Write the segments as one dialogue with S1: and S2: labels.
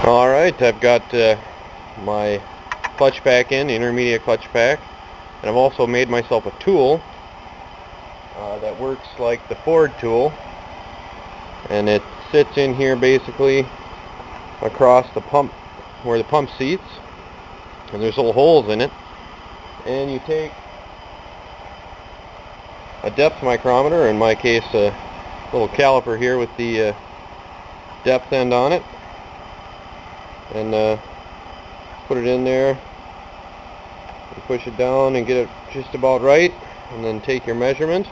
S1: Alright, I've got my clutch pack in, the intermediate clutch pack, and I've also made myself a tool that works like the Ford tool, and it sits in here basically across the pump, where the pump seats, and there's little holes in it, and you take a depth micrometer, in my case a little caliper here with the depth end on it, and put it in there and push it down and get it just about right, and then take your measurement,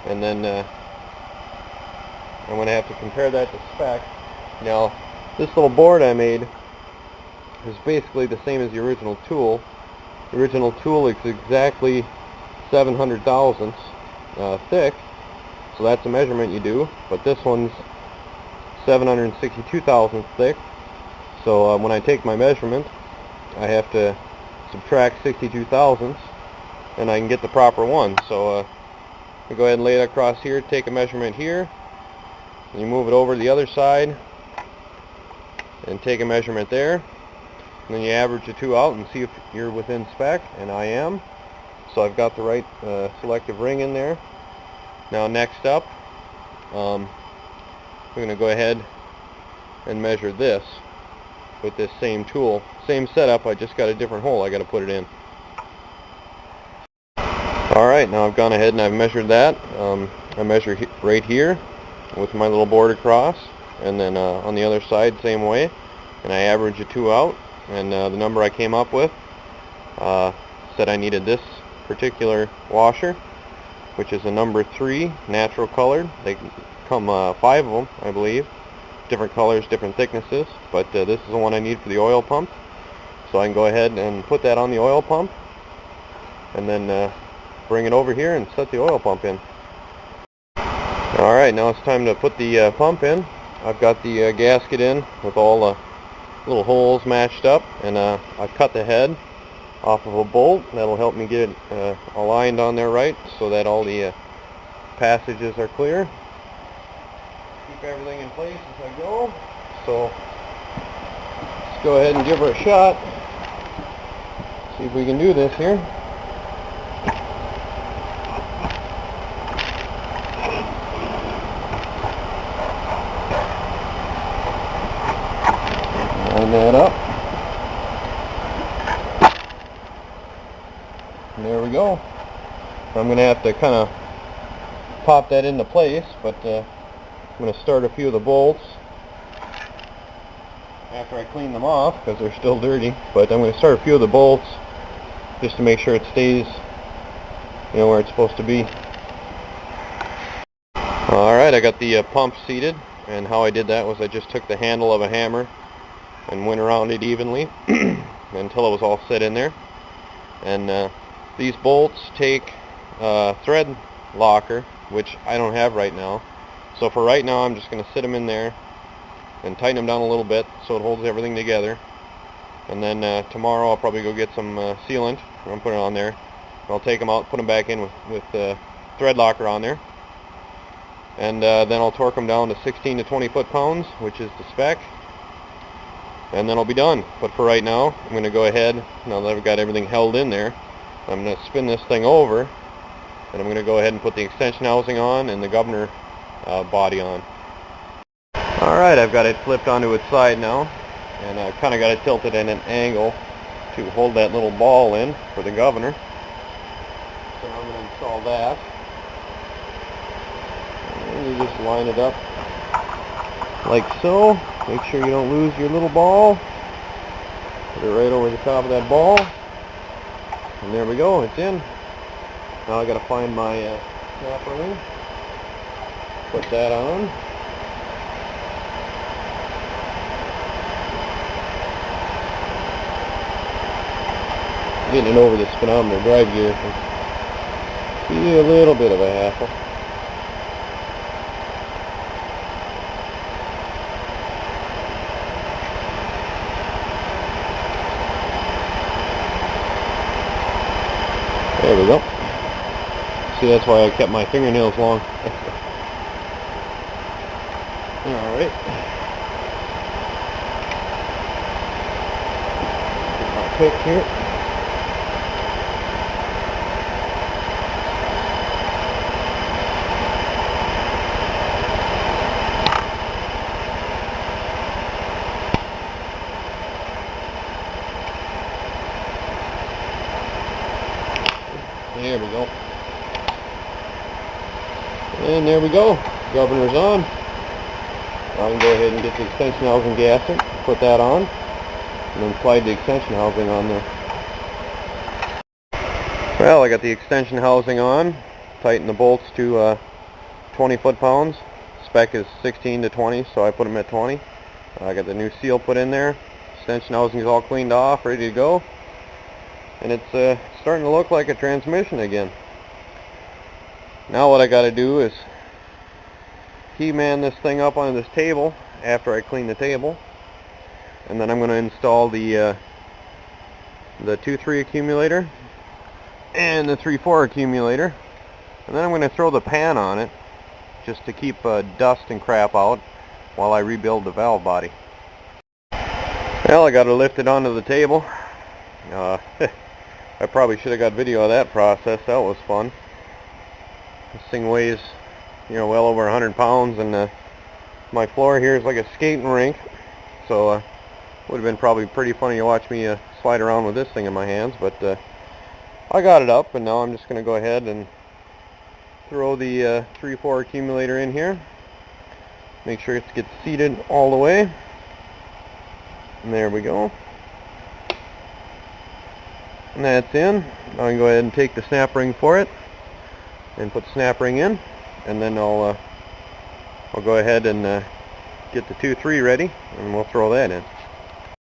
S1: and then I'm going to have to compare that to spec. Now this little board I made is basically the same as the original tool. The original tool is exactly 700 thousandths thick, so that's the measurement you do, but this one's 762 thousandths thick. So when I take my measurement, I have to subtract 62 thousandths, and I can get the proper one. So I go ahead and lay it across here, take a measurement here, and you move it over to the other side, and take a measurement there, and then you average the two out and see if you're within spec, and I am. So I've got the right selective ring in there. Now next up, we're going to go ahead and measure this with this same tool. Same setup, I just got a different hole I got to put it in. Alright, now I've gone ahead and I've measured that. I measure right here with my little board across, and then on the other side same way, and I average the two out, and the number I came up with said I needed this particular washer, which is a number 3 natural colored. They come 5 of them, I believe, different colors, different thicknesses, but this is the one I need for the oil pump. So I can go ahead and put that on the oil pump, and then bring it over here and set the oil pump in. Alright, now it's time to put the pump in. I've got the gasket in with all the little holes matched up, and I've cut the head off of a bolt. That'll help me get it aligned on there right, so that all the passages are clear. Keep everything in place as I go. So let's go ahead and give her a shot. See if we can do this here. Line that up. And there we go. I'm going to have to kind of pop that into place, but I'm going to start a few of the bolts after I clean them off because they're still dirty, but I'm going to start a few of the bolts just to make sure it stays, you know, where it's supposed to be. Alright, I got the pump seated, and how I did that was I just took the handle of a hammer and went around it evenly until it was all set in there. And these bolts take thread locker, which I don't have right now. So for right now, I'm just going to sit them in there and tighten them down a little bit so it holds everything together. And then tomorrow I'll probably go get some sealant. I'm going to put it on there. I'll take them out, put them back in with thread locker on there. And then I'll torque them down to 16 to 20 foot-pounds, which is the spec. And then I'll be done. But for right now, I'm going to go ahead, now that I've got everything held in there, I'm going to spin this thing over, and I'm going to go ahead and put the extension housing on and the governor body on. Alright, I've got it flipped onto its side now, and I've kind of got it tilted at an angle to hold that little ball in for the governor. So I'm going to install that. And you just line it up like so. Make sure you don't lose your little ball. Put it right over the top of that ball. And there we go, it's in. Now I got to find my snapper ring. Put that on. Getting it over the speedometer drive gear can be a little bit of a hassle. There we go. See, that's why I kept my fingernails long. Alright. pick here. There we go. And there we go. Governor's on. I can go ahead and get the extension housing gasket, put that on, and then slide the extension housing on there. Well, I got the extension housing on. Tighten the bolts to 20 foot-pounds. Spec is 16 to 20, so I put them at 20. I got the new seal put in there. Extension housing is all cleaned off, ready to go. And it's starting to look like a transmission again. Now what I got to do is key man this thing up onto this table after I clean the table, and then I'm going to install the 2.3 accumulator and the 3.4 accumulator, and then I'm going to throw the pan on it just to keep dust and crap out while I rebuild the valve body. Well, I got to lift it onto the table. I probably should have got video of that process. That was fun. This thing weighs, well over 100 pounds, and my floor here is like a skating rink, so it would have been probably pretty funny to watch me slide around with this thing in my hands, but I got it up, and now I'm just going to go ahead and throw the 3.4 accumulator in here. Make sure it gets seated all the way, and there we go. And that's in. Now I can go ahead and take the snap ring for it and put the snap ring in, and then I'll go ahead and get the 2.3 ready, and we'll throw that in.